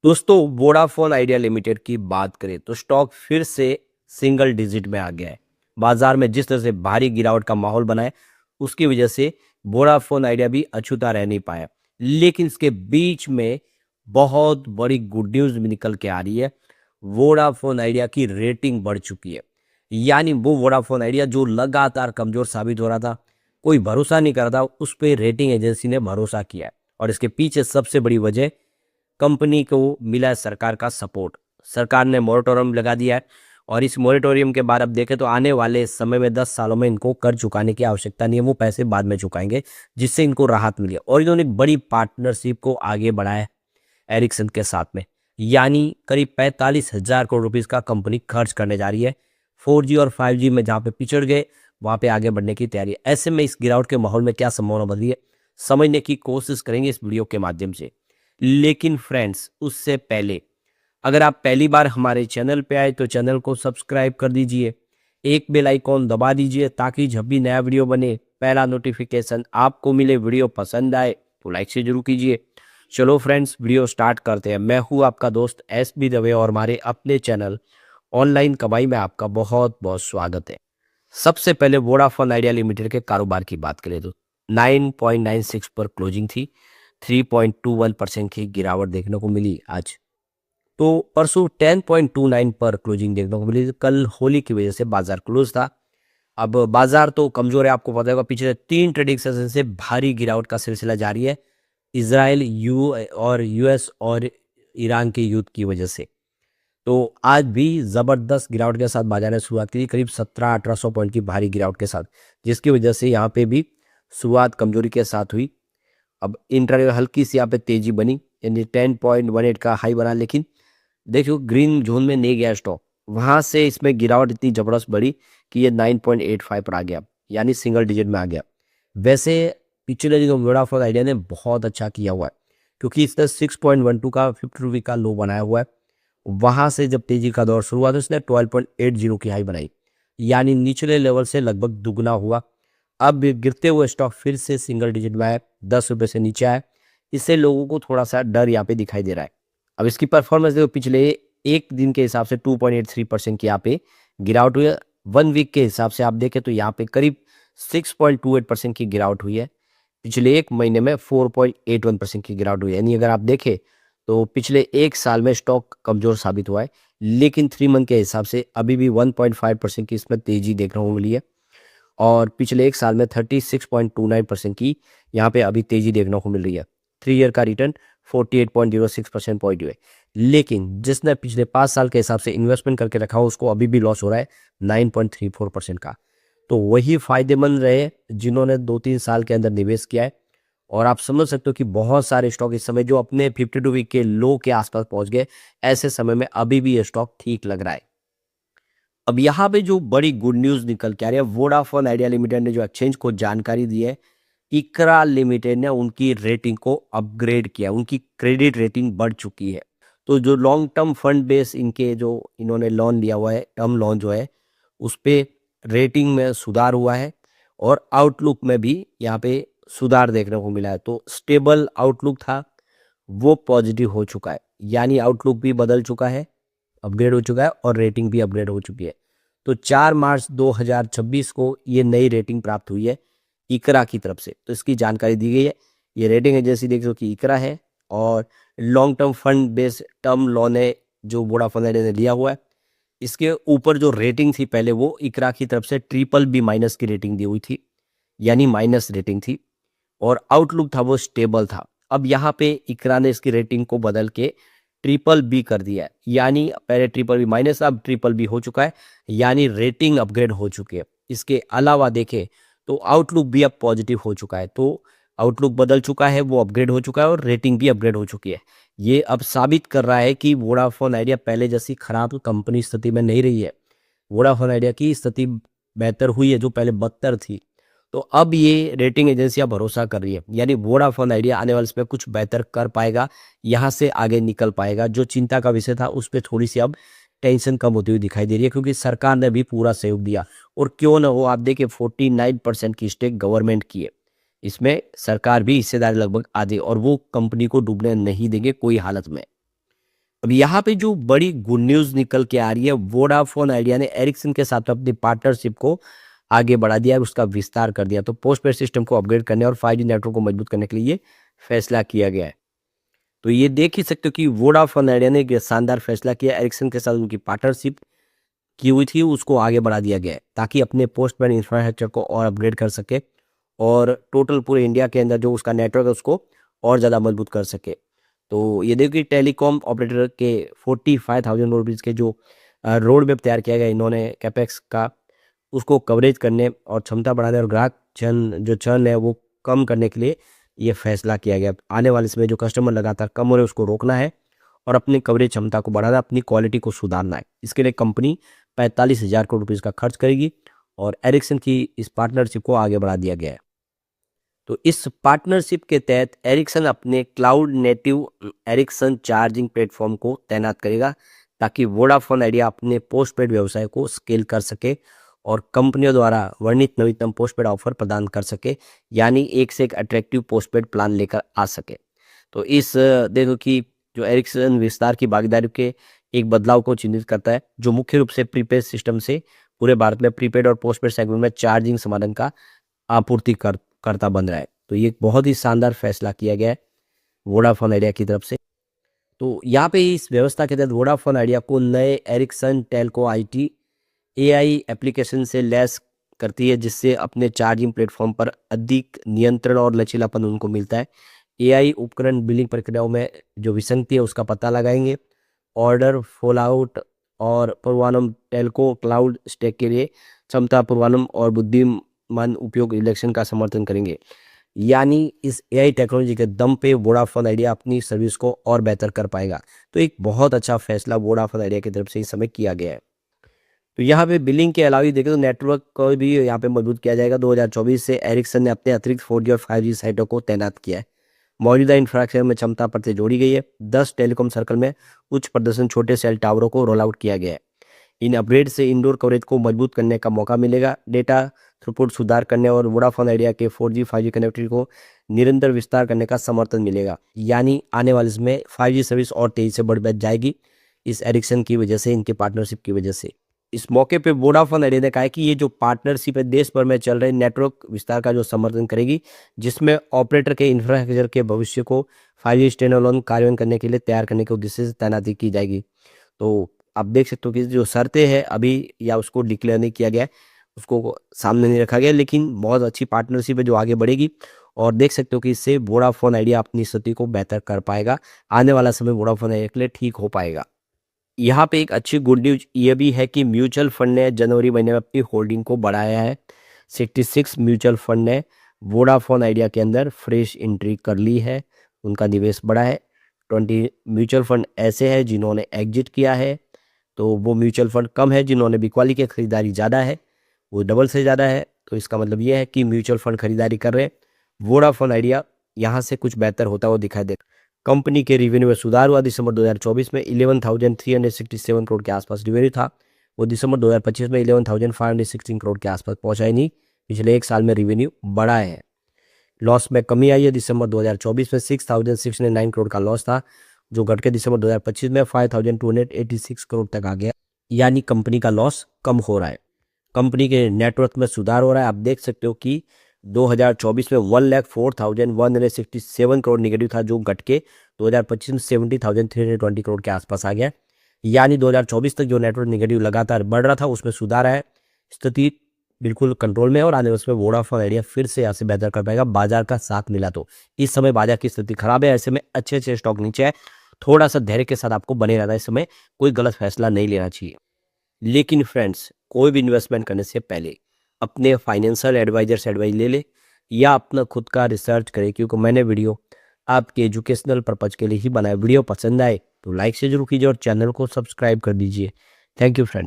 दोस्तों Vodafone idea limited की बात करें तो स्टॉक फिर से सिंगल डिजिट में आ गया है। बाजार में जिस तरह से भारी गिरावट का माहौल बना है उसकी वजह से वोडाफोन आइडिया भी अछूता रह नहीं पाया। लेकिन इसके बीच में बहुत बड़ी गुड न्यूज भी निकल के आ रही है। वोडाफोन आइडिया की रेटिंग बढ़ चुकी है। यानी वो वोडाफोन आइडिया जो लगातार कमजोर साबित हो रहा था, कोई भरोसा नहीं कर रहा था, उस पर रेटिंग एजेंसी ने भरोसा किया है। और इसके पीछे सबसे बड़ी वजह कंपनी को मिला है सरकार का सपोर्ट। सरकार ने मोरेटोरियम लगा दिया है और इस मोरेटोरियम के बाद अब देखें तो आने वाले समय में 10 सालों में इनको कर चुकाने की आवश्यकता नहीं है, वो पैसे बाद में चुकाएंगे, जिससे इनको राहत मिली है। और इन्होंने एक बड़ी पार्टनरशिप को आगे बढ़ाया है एरिक्सन के साथ में। यानी करीब 45,000 करोड़ रुपीस का कंपनी खर्च करने जा रही है 4G और 5G में, जहाँ पे पिछड़ गए वहाँ पे आगे बढ़ने की तैयारी है। ऐसे में इस गिरावट के माहौल में क्या संभावना बदली है, समझने की कोशिश करेंगे इस वीडियो के माध्यम से। लेकिन फ्रेंड्स, उससे पहले अगर आप पहली बार हमारे चैनल पे आए तो चैनल को सब्सक्राइब कर दीजिए, एक बेल आइकॉन दबा दीजिए ताकि जब भी नया वीडियो बने पहला नोटिफिकेशन आपको मिले। वीडियो पसंद आए तो लाइक से जरूर कीजिए। चलो फ्रेंड्स, वीडियो स्टार्ट करते हैं। मैं हूं आपका दोस्त SB दवे और हमारे अपने चैनल ऑनलाइन कमाई में आपका बहुत बहुत स्वागत है। सबसे पहले वोडाफोन आइडिया लिमिटेड के कारोबार की बात करें तो 9.96 पर क्लोजिंग थी। 3.21% की गिरावट देखने को मिली आज। तो परसों 10.29 पर क्लोजिंग देखने को मिली। कल होली की वजह से बाजार क्लोज था। अब बाजार तो कमजोर है, आपको पता होगा। पिछले 3 ट्रेडिंग सेशन से भारी गिरावट का सिलसिला जारी है, इजराइल US और ईरान के युद्ध की वजह से। तो आज भी जबरदस्त गिरावट के साथ बाजार ने शुरुआत की, करीब 1700-1800 पॉइंट की भारी गिरावट के साथ, जिसकी वजह से यहाँ पे भी शुरुआत कमजोरी के साथ हुई। अब इंट्राडे में हल्की सी यहाँ पे तेजी बनी, यानी 10.18 का हाई बना। लेकिन देखो ग्रीन जोन में नहीं गया स्टॉक, वहां से इसमें गिरावट इतनी जबरदस्त बढ़ी कि ये 9.85 पर आ गया, यानी सिंगल डिजिट में आ गया। वैसे पिछले दिनों वोडाफोन आइडिया ने बहुत अच्छा किया हुआ है, क्योंकि इसने 6.12 का 50 रुपये का लो बनाया हुआ है। वहां से जब तेजी का दौर शुरू हुआ तो इसने 12.80 की हाई बनाई, यानी निचले लेवल से लगभग दुगना हुआ। अब गिरते हुए स्टॉक फिर से सिंगल डिजिट में आए, 10 रुपये से नीचे आए। इससे लोगों को थोड़ा सा डर यहाँ पे दिखाई दे रहा है। अब इसकी परफॉर्मेंस देखो, पिछले एक दिन के हिसाब से 2.83% की यहाँ पे गिरावट हुई है। 1 वीक के हिसाब से आप देखें तो यहाँ पे करीब 6.28% की गिरावट हुई है। पिछले एक महीने में 4.81% की गिरावट हुई है। यानी अगर आप देखें तो पिछले एक साल में स्टॉक कमजोर साबित हुआ है, लेकिन 3 मंथ के हिसाब से अभी भी 1.5% की इसमें तेजी देखने को मिली है। और पिछले एक साल में 36.29% की यहाँ पे अभी तेजी देखने को मिल रही है। 3 ईयर का रिटर्न 48.06% पॉइंट हुए। लेकिन जिसने पिछले 5 साल के हिसाब से इन्वेस्टमेंट करके रखा हो उसको अभी भी लॉस हो रहा है 9.34% का। तो वही फायदेमंद रहे जिन्होंने 2-3 साल के अंदर निवेश किया है। और आप समझ सकते हो कि बहुत सारे स्टॉक इस समय जो अपने 52 वीक के लो के आसपास पहुंच गए, ऐसे समय में अभी भी ये स्टॉक ठीक लग रहा है। अब यहाँ पे जो बड़ी गुड न्यूज निकल के आ रही है, वोडाफोन आइडिया लिमिटेड ने जो एक्सचेंज को जानकारी दी है, इकरा लिमिटेड ने उनकी रेटिंग को अपग्रेड किया, उनकी क्रेडिट रेटिंग बढ़ चुकी है। तो जो लॉन्ग टर्म फंड बेस इनके जो इन्होंने लोन लिया हुआ है, टर्म लोन जो है, उस पे रेटिंग में सुधार हुआ है और आउटलुक में भी यहाँ पे सुधार देखने को मिला है। तो स्टेबल आउटलुक था, वो पॉजिटिव हो चुका है, यानी आउटलुक भी बदल चुका है, अपग्रेड हो चुका है और रेटिंग भी अपग्रेड हो चुकी है। तो 4 मार्च 2026 को ये नई रेटिंग प्राप्त हुई है इकरा की तरफ से, तो इसकी जानकारी दी गई है। ये रेटिंग एजेंसी देख लो कि इकरा है और long term fund based term loan है जो वोडाफोन आइडिया ने लिया हुआ है। इसके ऊपर जो रेटिंग थी पहले, वो इकरा की तरफ से BBB- की रेटिंग दी हुई थी, यानी माइनस रेटिंग थी, और आउटलुक था वो स्टेबल था। अब यहाँ पे इकरा ने इसकी रेटिंग को बदल के BBB कर दिया है, यानी पहले BBB- अब BBB हो चुका है, यानी रेटिंग अपग्रेड हो चुकी है। इसके अलावा देखें तो आउटलुक भी अब पॉजिटिव हो चुका है। तो आउटलुक बदल चुका है, वो अपग्रेड हो चुका है और रेटिंग भी अपग्रेड हो चुकी है। ये अब साबित कर रहा है कि वोडाफोन आइडिया पहले जैसी खराब कंपनी स्थिति में नहीं रही है। वोडाफोन आइडिया की स्थिति बेहतर हुई है, जो पहले बदतर थी। तो अब ये रेटिंग एजेंसियां भरोसा कर रही है, यानी वोडाफोन आइडिया आने वाले समय कुछ बेहतर कर पाएगा, यहाँ से आगे निकल पाएगा। जो चिंता का विषय था उस पर थोड़ी सी अब टेंशन कम होती हुई दिखाई दे रही है, क्योंकि सरकार ने भी पूरा सहयोग दिया। और क्यों ना हो, आप देखिए 49% की स्टेक गवर्नमेंट की है, इसमें सरकार भी हिस्सेदारी लगभग आधी, और वो कंपनी को डूबने नहीं देंगे कोई हालत में। अब यहाँ पे जो बड़ी गुड न्यूज़ निकल के आ रही है, वोडाफोन आइडिया ने एरिक्सन के साथ अपनी पार्टनरशिप को आगे बढ़ा दिया है, उसका विस्तार कर दिया। तो पोस्टपेड सिस्टम को अपग्रेड करने और 5G नेटवर्क को मजबूत करने के लिए ये फैसला किया गया है। तो ये देख ही सकते हो कि वोडाफोन आइडिया ने एक शानदार फैसला किया। एरिक्सन के साथ उनकी पार्टनरशिप की हुई थी, उसको आगे बढ़ा दिया गया है ताकि अपने पोस्टपेड इंफ्रास्ट्रक्चर को और अपग्रेड कर सके और टोटल पूरे इंडिया के अंदर जो उसका नेटवर्क है उसको और ज़्यादा मजबूत कर सके। तो ये देखिए टेलीकॉम ऑपरेटर के 45,000 रुपीज़ के जो रोड मैप तैयार किया गया इन्होंने कैपेक्स का, उसको कवरेज करने और क्षमता बढ़ाने और ग्राहक चर्न है वो कम करने के लिए ये फैसला किया गया। आने वाले समय जो कस्टमर लगातार कम हो रहे हैं उसको रोकना है और अपनी कवरेज क्षमता को बढ़ाना, अपनी क्वालिटी को सुधारना है। इसके लिए कंपनी 45,000 करोड़ रुपीज़ का खर्च करेगी और एरिक्सन की इस पार्टनरशिप को आगे बढ़ा दिया गया है। तो इस पार्टनरशिप के तहत एरिक्सन अपने cloud native Ericsson charging platform को तैनात करेगा ताकि वोडाफोन आइडिया अपने पोस्टपेड व्यवसाय को स्केल कर सके और कंपनियों द्वारा वर्णित नवीनतम पोस्टपेड ऑफर प्रदान कर सके, यानी एक से एक अट्रैक्टिव पोस्टपेड प्लान लेकर आ सके। तो इस देखो कि जो एरिक्सन विस्तार की भागीदारी के एक बदलाव को चिन्हित करता है, जो मुख्य रूप से प्रीपेड सिस्टम से पूरे भारत में प्रीपेड और पोस्टपेड सेगमेंट में चार्जिंग समाधान का आपूर्ति करता बन रहा है। तो ये एक बहुत ही शानदार फैसला किया गया है वोडाफोन आइडिया की तरफ से। तो यहाँ पे इस व्यवस्था के तहत वोडाफोन आइडिया को नए Ericsson telco IT AI application से लैस करती है, जिससे अपने चार्जिंग प्लेटफॉर्म पर अधिक नियंत्रण और लचीलापन उनको मिलता है। एआई उपकरण बिलिंग प्रक्रियाओं में जो विसंगति है उसका पता लगाएंगे, ऑर्डर फॉलोआउट और पूर्वानुमान टेलको क्लाउड स्टैक के लिए क्षमता पूर्वानुमान और बुद्धिमान उपयोग इलेक्शन का समर्थन करेंगे। यानी इस एआई टेक्नोलॉजी के दम पे वोडाफोन आइडिया अपनी सर्विस को और बेहतर कर पाएगा। तो एक बहुत अच्छा फैसला वोडाफोन आइडिया की तरफ से इस समय किया गया है। तो यहाँ पे बिलिंग के अलावा देखें तो नेटवर्क को भी यहाँ पे मजबूत किया जाएगा। 2024 से एरिक्सन ने अपने अतिरिक्त 4G और 5G साइटों को तैनात किया है। मौजूदा इंफ्रास्ट्रक्चर में क्षमता परतें जोड़ी गई है। 10 टेलीकॉम सर्कल में उच्च प्रदर्शन छोटे सेल टावरों को रोल आउट किया गया है। इन अपग्रेड से इंडोर कवरेज को मजबूत करने का मौका मिलेगा, डेटा थ्रूपुट सुधार करने और वोडाफोन आइडिया के 4G 5G कनेक्टिविटी को निरंतर विस्तार करने का समर्थन मिलेगा। यानी आने वाले इसमें 5G सर्विस और तेजी से बढ़ जाएगी इस एरिक्सन की वजह से, इनके पार्टनरशिप की वजह से। इस मौके पे वोडाफोन आइडिया ने कहा है कि ये जो पार्टनरशिप है देश भर में चल रहे नेटवर्क विस्तार का जो समर्थन करेगी, जिसमें ऑपरेटर के इंफ्रास्ट्रक्चर के भविष्य को 5G स्टैंडअलोन कार्यान्वयन करने के लिए तैयार करने के उद्देश्य से तैनाती की जाएगी। तो आप देख सकते हो कि जो शर्तें हैं अभी या उसको डिक्लेयर नहीं किया गया है, उसको सामने नहीं रखा गया, लेकिन बहुत अच्छी पार्टनरशिप है जो आगे बढ़ेगी और देख सकते हो कि इससे वोडाफोन आइडिया अपनी स्थिति को बेहतर कर पाएगा। आने वाला समय वोडाफोन आइडिया के लिए ठीक हो पाएगा। यहाँ पे एक अच्छी गुड न्यूज ये भी है कि म्यूचुअल फंड ने जनवरी महीने में अपनी होल्डिंग को बढ़ाया है। 66 म्यूचुअल फंड ने वोडाफोन आइडिया के अंदर फ्रेश एंट्री कर ली है, उनका निवेश बढ़ा है। 20 म्यूचुअल फंड ऐसे हैं जिन्होंने एग्जिट किया है, तो वो म्यूचुअल फंड कम है। जिन्होंने बिकवाली की खरीदारी ज़्यादा है वो डबल से ज़्यादा है। तो इसका मतलब ये है कि म्यूचुअल फंड खरीदारी कर रहे हैं। वोडाफोन आइडिया यहाँ से कुछ बेहतर होता हुआ दिखाई दे। कंपनी के रिवेन्यू में सुधार हुआ। दिसंबर 2024 में 11,367 करोड़ के आसपास रिवेन्यू था, वो दिसंबर 2025 में 11,516 करोड़ के आसपास पहुंचा ही नहीं। पिछले एक साल में रिवेन्यू बढ़ा है। लॉस में कमी आई है। दिसंबर 2024 में 6,609 करोड़ का लॉस था, जो घट के दिसंबर 2025 में 5,286 करोड़ तक आ गया। यानी कंपनी का लॉस कम हो रहा है, कंपनी के नेटवर्क में सुधार हो रहा है। आप देख सकते हो कि 2024 में 1,04,167 करोड़ निगेटिव था, जो घट के 2025 में 70,320 करोड़ के आसपास आ गया। यानी 2024 तक जो नेटवर्क निगेटिव लगातार बढ़ रहा था उसमें सुधार है, स्थिति बिल्कुल कंट्रोल में है और आने वाले में वोडाफोन आइडिया फिर से यहाँ से बेहतर कर पाएगा। बाजार का साथ मिला तो इस समय बाजार की स्थिति खराब है, ऐसे में अच्छे स्टॉक नीचे है। थोड़ा सा धैर्य के साथ आपको बने रहना है, इस समय कोई गलत फैसला नहीं लेना चाहिए। लेकिन फ्रेंड्स, कोई भी इन्वेस्टमेंट करने से पहले अपने फाइनेंशियल एडवाइजर से एडवाइस ले ले या अपना खुद का रिसर्च करें, क्योंकि मैंने वीडियो आपके एजुकेशनल पर्पज के लिए ही बनाया। वीडियो पसंद आए तो लाइक से जरूर कीजिए और चैनल को सब्सक्राइब कर दीजिए। Thank you friend.